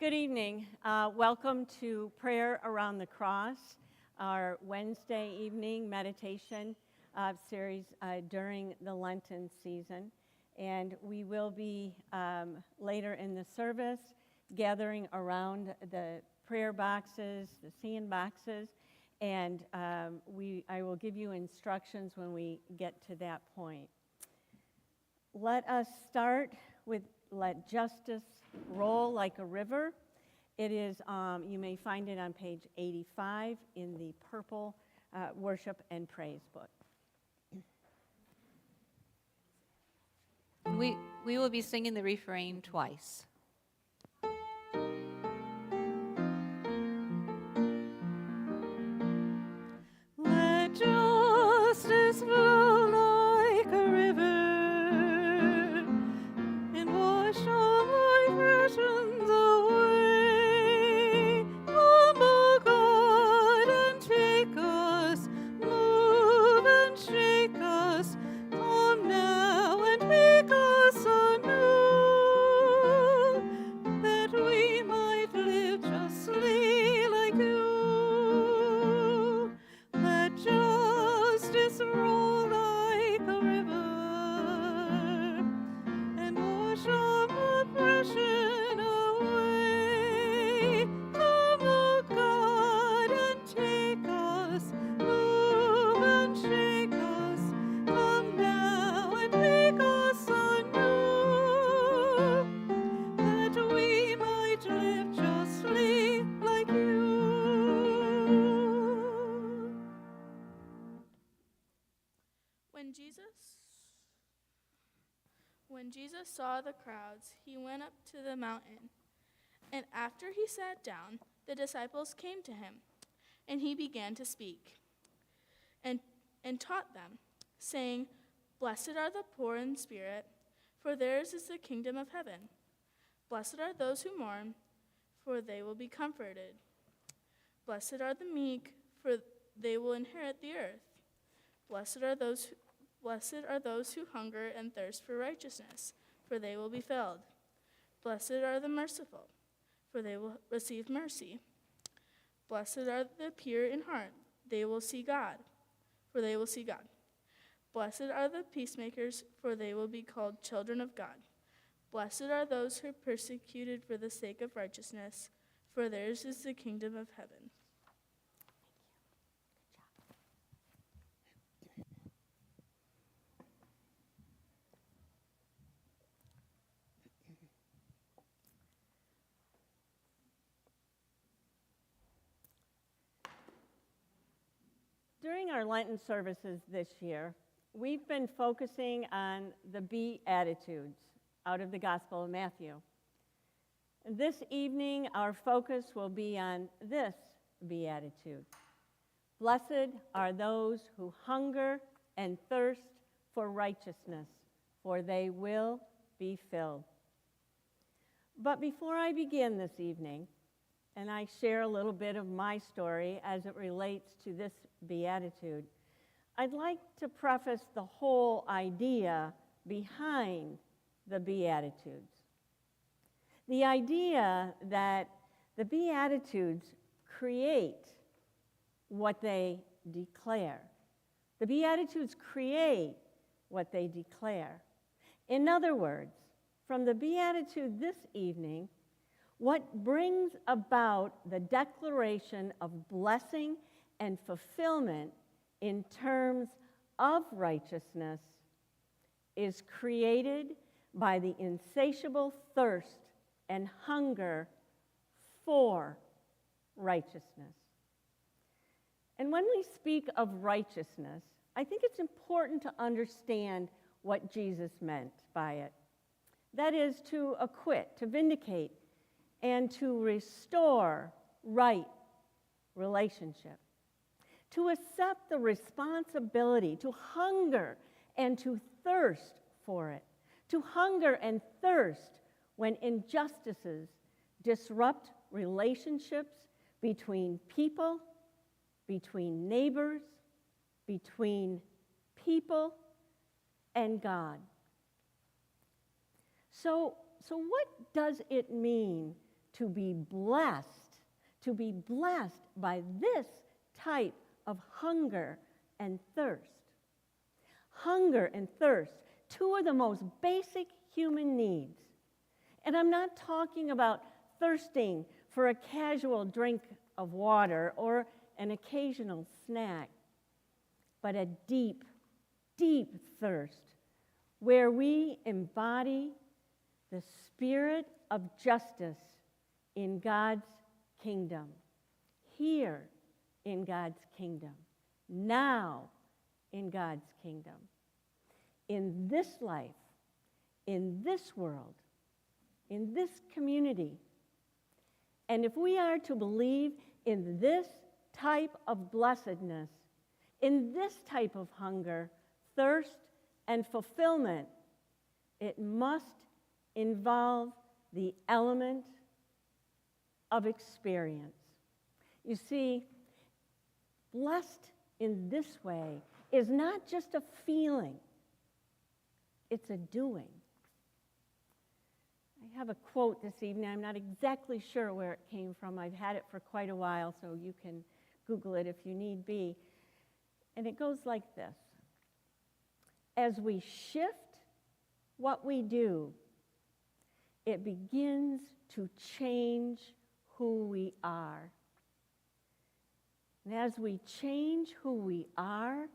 Good evening. Welcome to Prayer Around the Cross, our Wednesday evening meditation series during the Lenten season. And we will be later in the service gathering around the prayer boxes, the seeing boxes, and I will give you instructions when we get to that point. Let us start with Let Justice Roll Like a River. It is, you may find it on page 85 in the purple worship and praise book. We will be singing the refrain twice. Let justice flow like a river and wash all my passions away. Come, O God, and take us, move and shake us. Come now and make us anew, that we might live justly like you. Let justice roll like a river and wash all oppression away. Come, O God, and take us, move and shake us. Come now and make us anew, that we might live justly like you. When Jesus saw the crowds, he went up to the mountain, and after he sat down, the disciples came to him, and he began to speak and taught them, saying, Blessed are the poor in spirit, for theirs is the kingdom of heaven. Blessed are those who mourn, for they will be comforted. Blessed are the meek, for they will inherit the earth. Blessed are those who hunger and thirst for righteousness, for they will be filled. Blessed are the merciful, for they will receive mercy. Blessed are the pure in heart, they will see God, for they will see God. Blessed are the peacemakers, for they will be called children of God. Blessed are those who are persecuted for the sake of righteousness, for theirs is the kingdom of heaven. During our Lenten services this year, we've been focusing on the Beatitudes out of the Gospel of Matthew. And this evening, our focus will be on this Beatitude. Blessed are those who hunger and thirst for righteousness, for they will be filled. But before I begin this evening, and I share a little bit of my story as it relates to this Beatitude, I'd like to preface the whole idea behind the Beatitudes. The idea that the Beatitudes create what they declare. The Beatitudes create what they declare. In other words, from the Beatitude this evening, what brings about the declaration of blessing and fulfillment in terms of righteousness is created by the insatiable thirst and hunger for righteousness. And when we speak of righteousness, I think it's important to understand what Jesus meant by it. That is to acquit, to vindicate, and to restore right relationship. To accept the responsibility, to hunger and to thirst for it. To hunger and thirst when injustices disrupt relationships between people, between neighbors, between people and God. So what does it mean to be blessed by this type of hunger and thirst. Hunger and thirst, two of the most basic human needs. And I'm not talking about thirsting for a casual drink of water or an occasional snack, but a deep, deep thirst where we embody the spirit of justice in God's kingdom, here in God's kingdom, now in God's kingdom, in this life, in this world, in this community. And if we are to believe in this type of blessedness, in this type of hunger, thirst, and fulfillment, it must involve the element of experience. You see, blessed in this way is not just a feeling, it's a doing. I have a quote this evening. I'm not exactly sure where it came from. I've had it for quite a while, so you can Google it if you need be. And it goes like this. As we shift what we do, it begins to change who we are. And as we change who we are,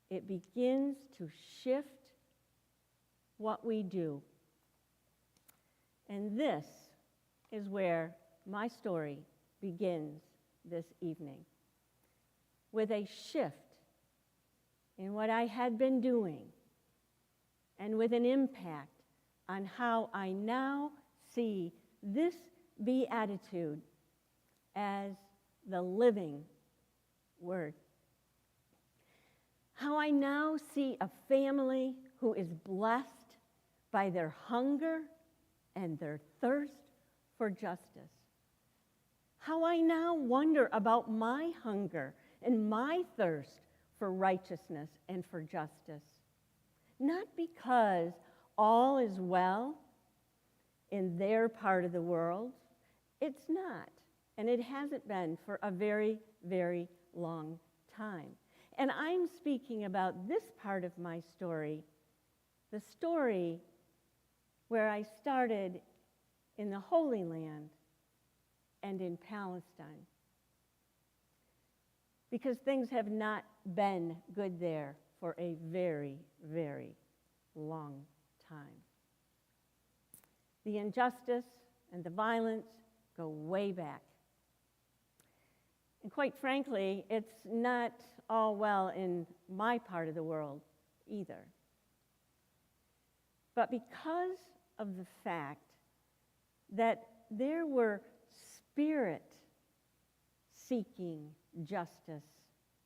it begins to shift what we do. And this is where my story begins this evening, with a shift in what I had been doing and with an impact on how I now see this beatitude as the living word. How I now see a family who is blessed by their hunger and their thirst for justice. How I now wonder about my hunger and my thirst for righteousness and for justice. Not because all is well in their part of the world. It's not. And it hasn't been for a very, very long time. And I'm speaking about this part of my story, the story where I started in the Holy Land and in Palestine. Because things have not been good there for a very, very long time. The injustice and the violence go way back. And quite frankly, it's not all well in my part of the world either. But because of the fact that there were spirit-seeking justice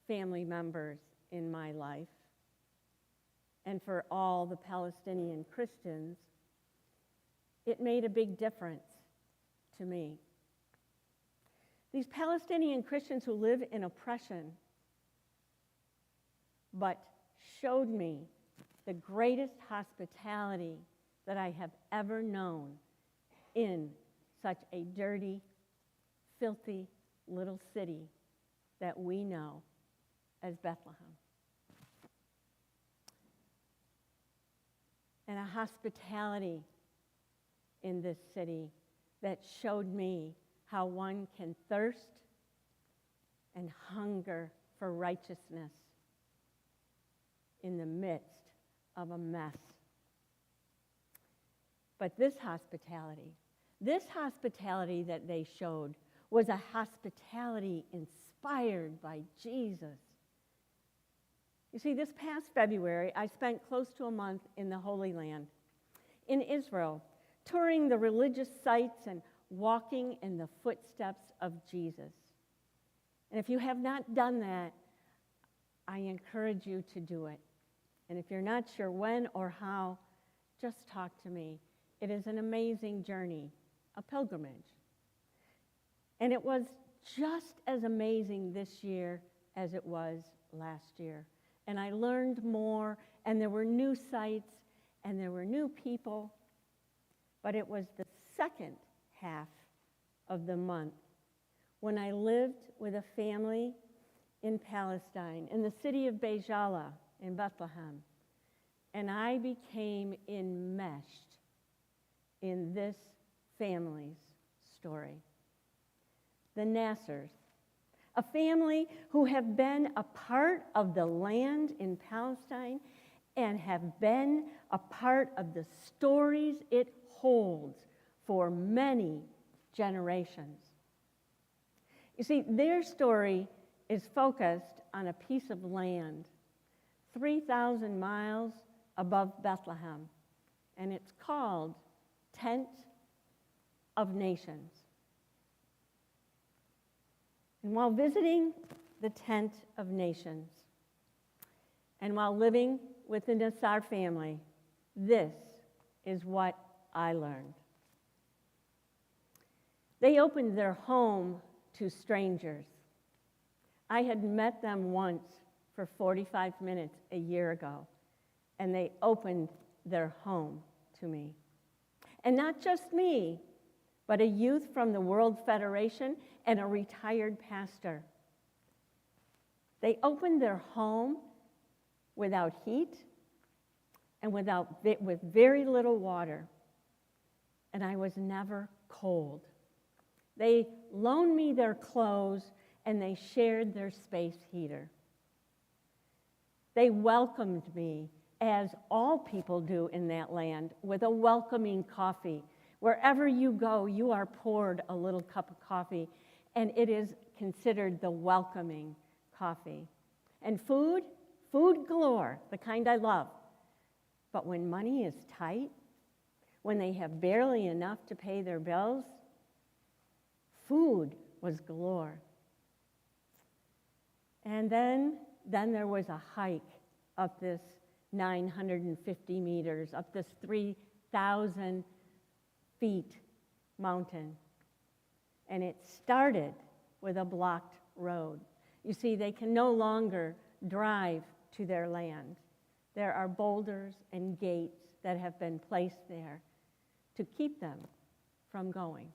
family members in my life, and for all the Palestinian Christians, it made a big difference to me. These Palestinian Christians who live in oppression, but showed me the greatest hospitality that I have ever known in such a dirty, filthy little city that we know as Bethlehem. And a hospitality in this city that showed me how one can thirst and hunger for righteousness in the midst of a mess. But this hospitality that they showed was a hospitality inspired by Jesus. You see, this past February, I spent close to a month in the Holy Land, in Israel, touring the religious sites and walking in the footsteps of Jesus. And if you have not done that, I encourage you to do it. And if you're not sure when or how, just talk to me. It is an amazing journey, a pilgrimage. And it was just as amazing this year as it was last year. And I learned more, and there were new sights, and there were new people. But it was the second half of the month when I lived with a family in Palestine, in the city of Bejala in Bethlehem, and I became enmeshed in this family's story. The Nassers, a family who have been a part of the land in Palestine and have been a part of the stories it holds for many generations. You see, their story is focused on a piece of land 3,000 miles above Bethlehem, and it's called Tent of Nations. And while visiting the Tent of Nations, and while living with the Nassar family, this is what I learned. They opened their home to strangers. I had met them once for 45 minutes a year ago, and they opened their home to me. And not just me, but a youth from the World Federation and a retired pastor. They opened their home without heat and with very little water, and I was never cold. They loaned me their clothes, and they shared their space heater. They welcomed me, as all people do in that land, with a welcoming coffee. Wherever you go, you are poured a little cup of coffee, and it is considered the welcoming coffee. And food galore, the kind I love. But when money is tight, when they have barely enough to pay their bills, food was galore. And then there was a hike up this 950 meters, up this 3,000 feet mountain. And it started with a blocked road. You see, they can no longer drive to their land. There are boulders and gates that have been placed there to keep them from going.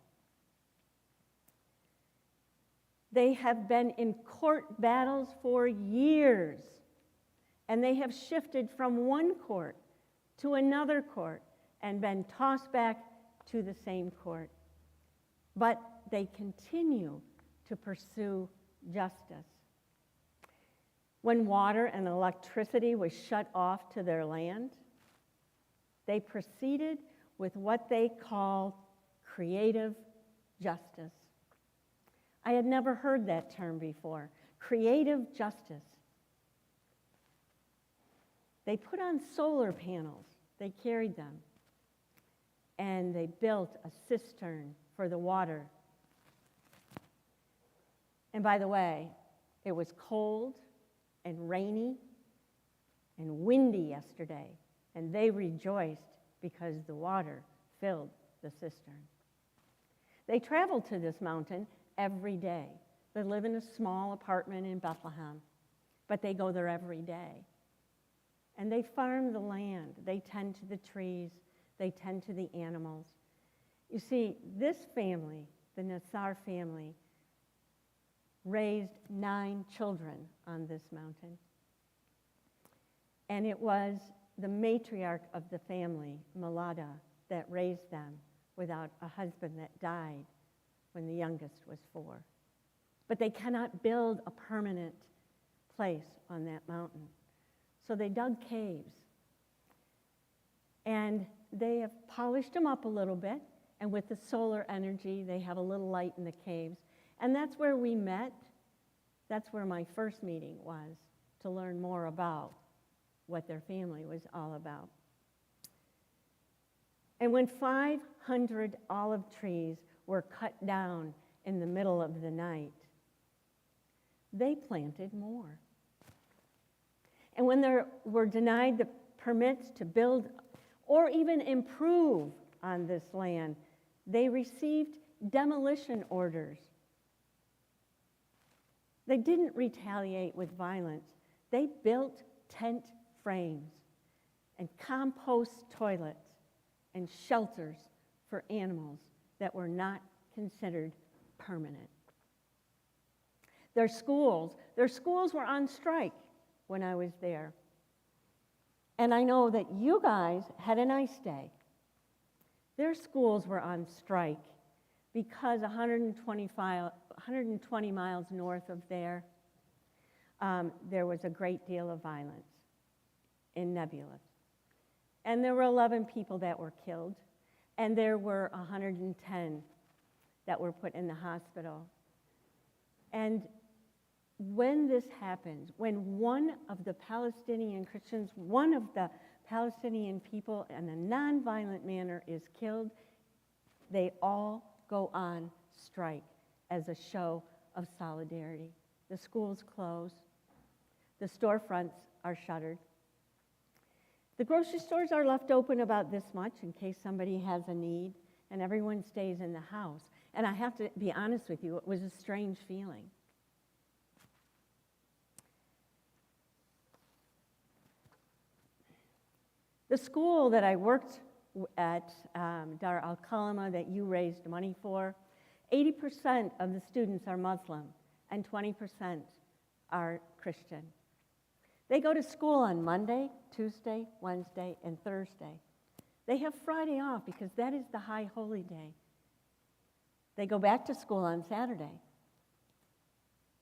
They have been in court battles for years, and they have shifted from one court to another court and been tossed back to the same court. But they continue to pursue justice. When water and electricity was shut off to their land, they proceeded with what they called creative justice. I had never heard that term before, creative justice. They put on solar panels, they carried them, and they built a cistern for the water. And by the way, it was cold and rainy and windy yesterday, and they rejoiced because the water filled the cistern. They traveled to this mountain every day. They live in a small apartment in Bethlehem, but they go there every day. And they farm the land. They tend to the trees. They tend to the animals. You see, this family, the Nassar family, raised 9 children on this mountain. And it was the matriarch of the family, Malada, that raised them without a husband that died when the youngest was 4. But they cannot build a permanent place on that mountain. So they dug caves. And they have polished them up a little bit, and with the solar energy, they have a little light in the caves. And that's where we met. That's where my first meeting was, to learn more about what their family was all about. And when 500 olive trees were cut down in the middle of the night, they planted more. And when they were denied the permits to build or even improve on this land, they received demolition orders. They didn't retaliate with violence. They built tent frames and compost toilets and shelters for animals that were not considered permanent. Their schools were on strike when I was there. And I know that you guys had a nice day. Their schools were on strike because 120 miles north of there was a great deal of violence in Nebulous. And there were 11 people that were killed, and there were 110 that were put in the hospital. And when this happens, when one of the Palestinian Christians, one of the Palestinian people in a nonviolent manner is killed, they all go on strike as a show of solidarity. The schools close. The storefronts are shuttered. The grocery stores are left open about this much in case somebody has a need, and everyone stays in the house. And I have to be honest with you, it was a strange feeling. The school that I worked at, Dar al-Kalama, that you raised money for, 80% of the students are Muslim and 20% are Christian. They go to school on Monday, Tuesday, Wednesday, and Thursday. They have Friday off because that is the high holy day. They go back to school on Saturday,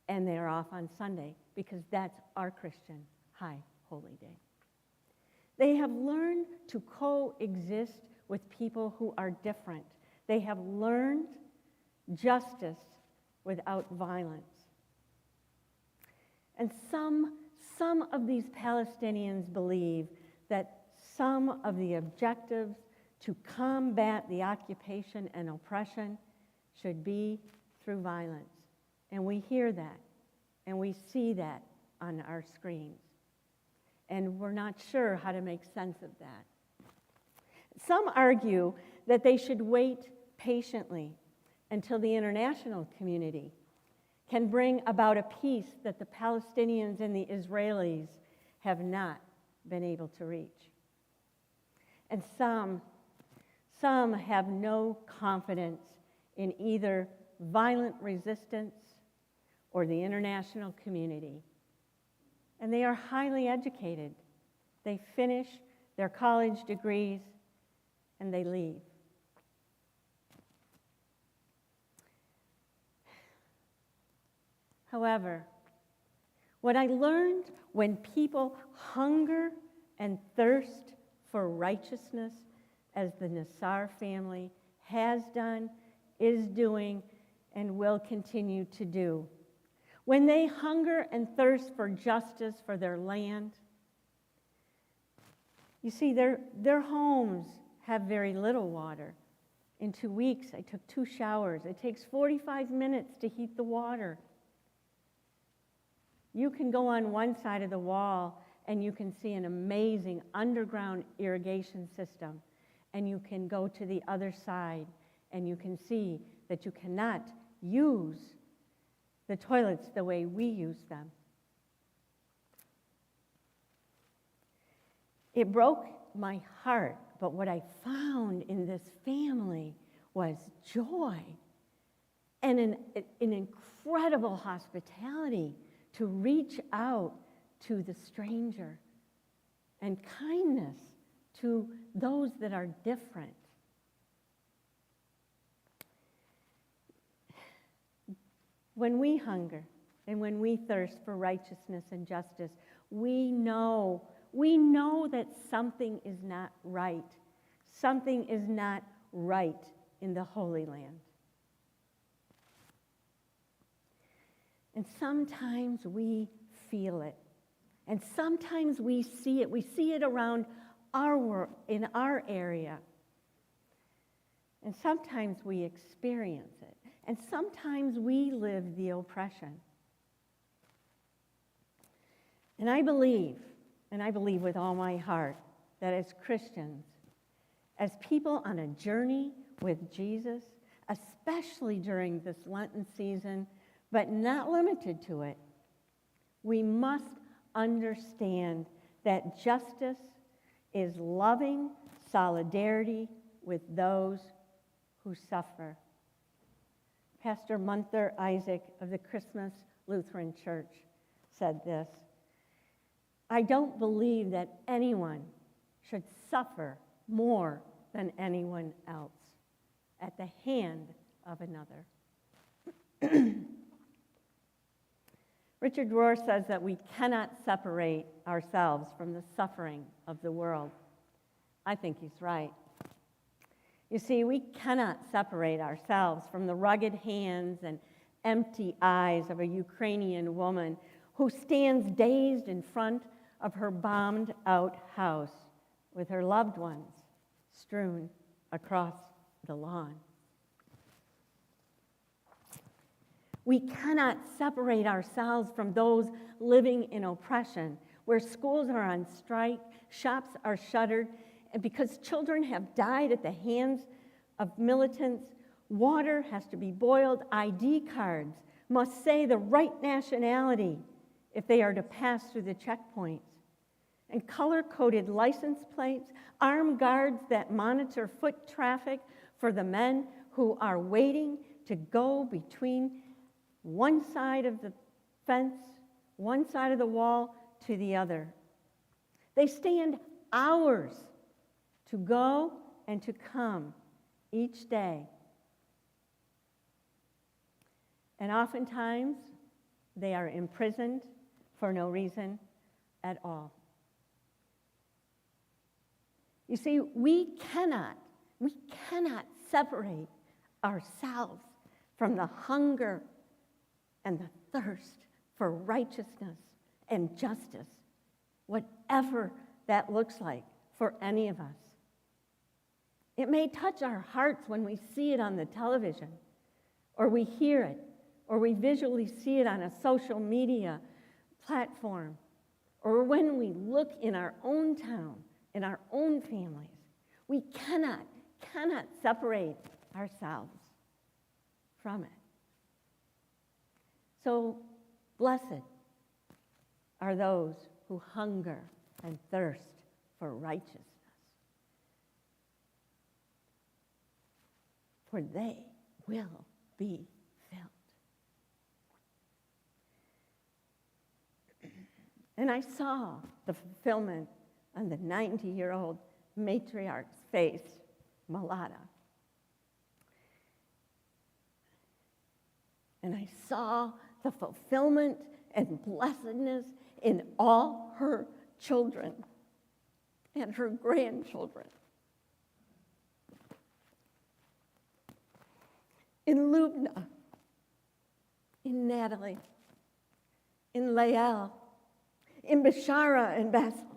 and they are off on Sunday because that's our Christian high holy day. They have learned to coexist with people who are different. They have learned justice without violence. And some of these Palestinians believe that some of the objectives to combat the occupation and oppression should be through violence. And we hear that, and we see that on our screens. And we're not sure how to make sense of that. Some argue that they should wait patiently until the international community can bring about a peace that the Palestinians and the Israelis have not been able to reach. And some have no confidence in either violent resistance or the international community. And they are highly educated. They finish their college degrees and they leave. However, what I learned when people hunger and thirst for righteousness, as the Nassar family has done, is doing, and will continue to do, when they hunger and thirst for justice for their land, you see, their homes have very little water. In 2 weeks, I took 2 showers. It takes 45 minutes to heat the water. You can go on one side of the wall and you can see an amazing underground irrigation system. And you can go to the other side and you can see that you cannot use the toilets the way we use them. It broke my heart, but what I found in this family was joy and an incredible hospitality to reach out to the stranger and kindness to those that are different. When we hunger and when we thirst for righteousness and justice, we know that something is not right. Something is not right in the Holy Land. And sometimes we feel it. And sometimes we see it. We see it around our world, in our area. And sometimes we experience it. And sometimes we live the oppression. And I believe with all my heart, that as Christians, as people on a journey with Jesus, especially during this Lenten season, but not limited to it, we must understand that justice is loving solidarity with those who suffer. Pastor Munther Isaac of the Christmas Lutheran Church said this: "I don't believe that anyone should suffer more than anyone else at the hand of another." Richard Rohr says that we cannot separate ourselves from the suffering of the world. I think he's right. You see, we cannot separate ourselves from the rugged hands and empty eyes of a Ukrainian woman who stands dazed in front of her bombed-out house with her loved ones strewn across the lawn. We cannot separate ourselves from those living in oppression, where schools are on strike, shops are shuttered, and because children have died at the hands of militants, water has to be boiled, ID cards must say the right nationality if they are to pass through the checkpoints, and color-coded license plates, armed guards that monitor foot traffic for the men who are waiting to go between one side of the fence, one side of the wall to the other. They stand hours to go and to come each day. And oftentimes, they are imprisoned for no reason at all. You see, we cannot separate ourselves from the hunger and the thirst for righteousness and justice, whatever that looks like for any of us. It may touch our hearts when we see it on the television, or we hear it, or we visually see it on a social media platform, or when we look in our own town, in our own families. We cannot separate ourselves from it. So, blessed are those who hunger and thirst for righteousness, for they will be filled. And I saw the fulfillment on the 90-year-old matriarch's face, Malata. And I saw the fulfillment and blessedness in all her children and her grandchildren. In Lubna, in Natalie, in Lael, in Bashara and Basil,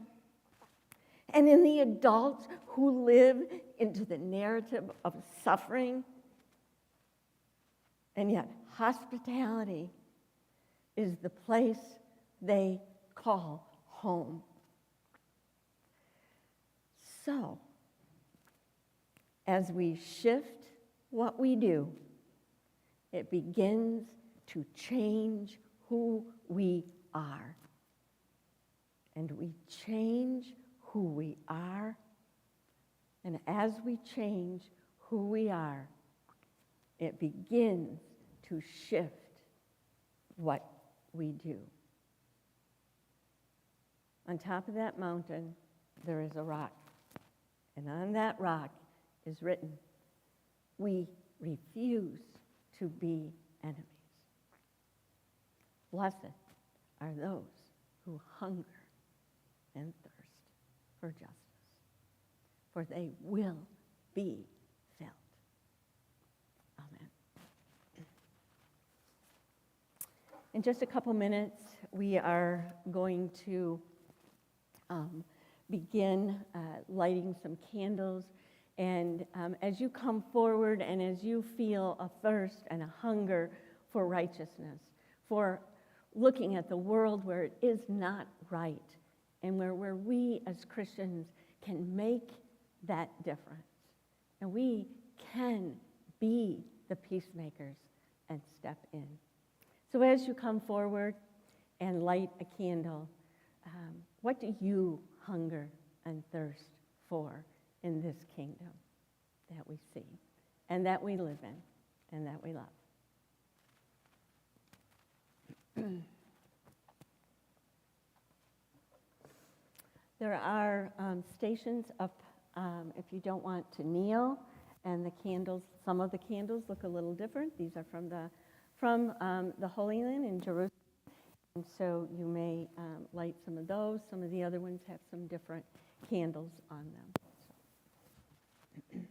and in the adults who live into the narrative of suffering. And yet, hospitality is the place they call home. So, as we shift what we do, it begins to change who we are. And we change who we are, and as we change who we are, it begins to shift what we do. On top of that mountain, there is a rock, and on that rock is written, "We refuse to be enemies." Blessed are those who hunger and thirst for justice, for they will be filled. Amen. In just a couple minutes, we are going to begin lighting some candles. And as you come forward and as you feel a thirst and a hunger for righteousness, for looking at the world where it is not right, and where we as Christians can make that difference. And we can be the peacemakers and step in. So as you come forward and light a candle, what do you hunger and thirst for in this kingdom that we see and that we live in and that we love? There are stations up if you don't want to kneel, and the candles, some of the candles look a little different. These are from the Holy Land in Jerusalem, and so you may light some of those. Some of the other ones have some different candles on them. Good.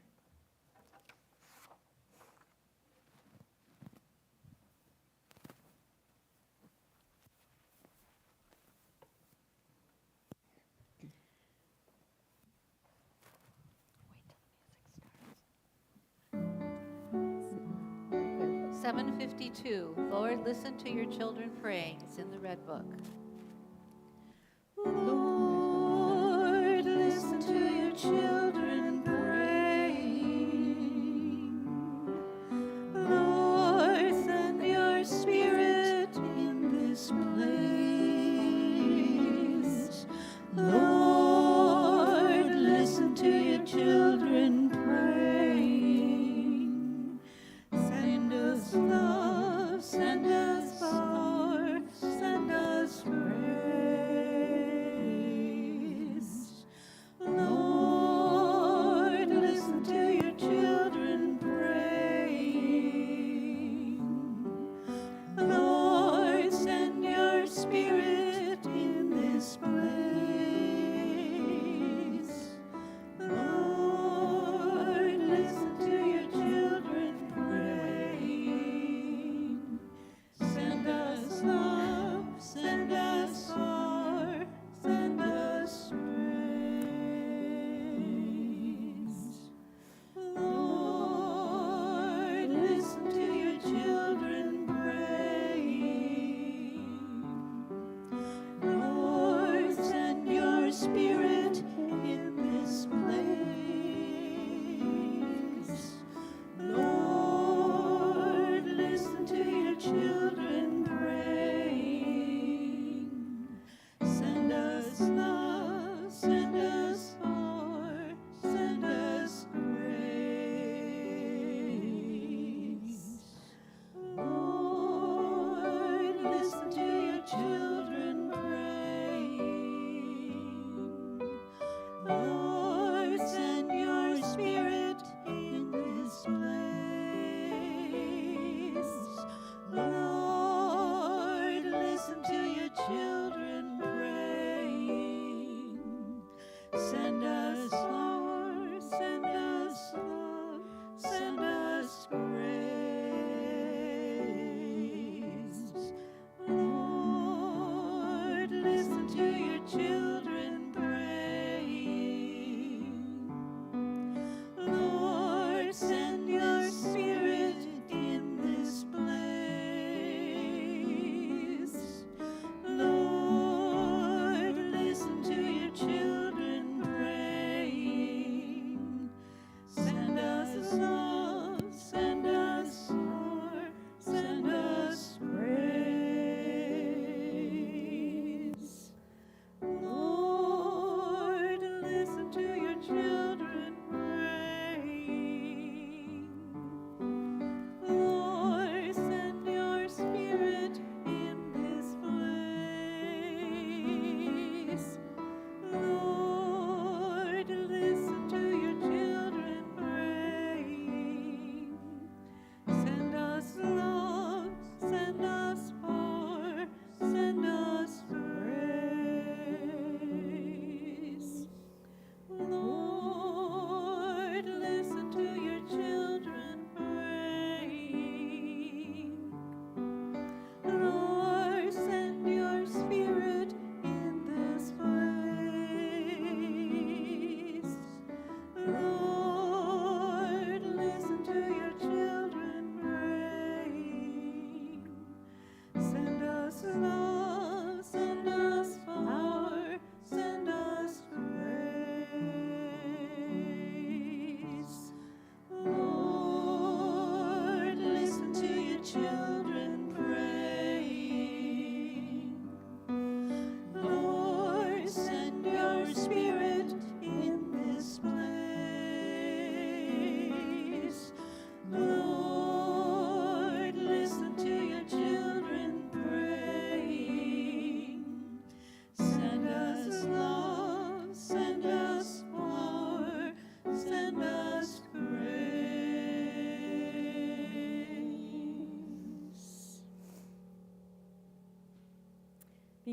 752. Lord, listen to your children praying. It's in the Red Book. Lord, listen to your children praying. Lord, send your Spirit in this place. Lord, listen to your children praying. Send us love, send us power, send us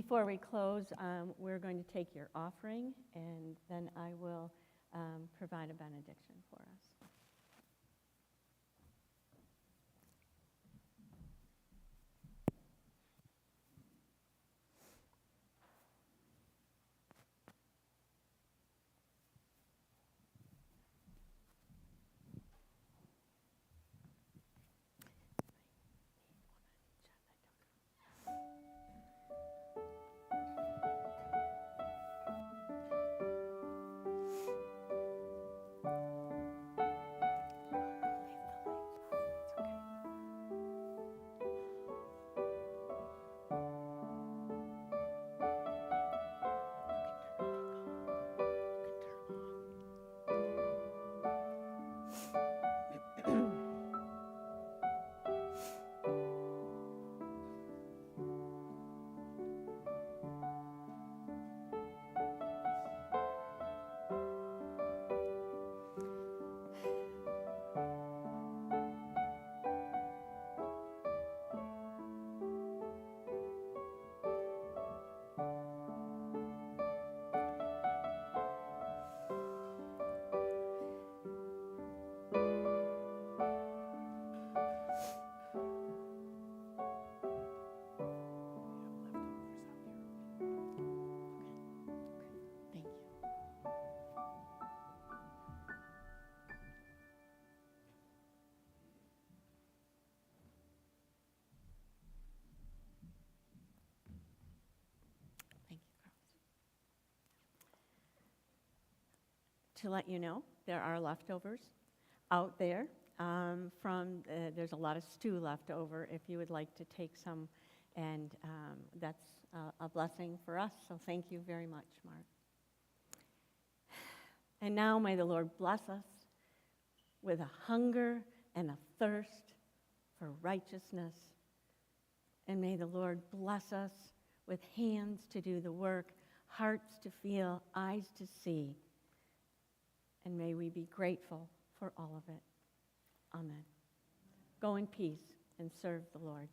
Before we close, we're going to take your offering, and then I will provide a benediction for us. Thank you. Thank you, Carlos. To let you know, there are leftovers out there there's a lot of stew left over if you would like to take some, and that's a blessing for us, so thank you very much, Mark. And now may the Lord bless us with a hunger and a thirst for righteousness, and may the Lord bless us with hands to do the work, hearts to feel, eyes to see, and may we be grateful for all of it. Amen. Go in peace and serve the Lord.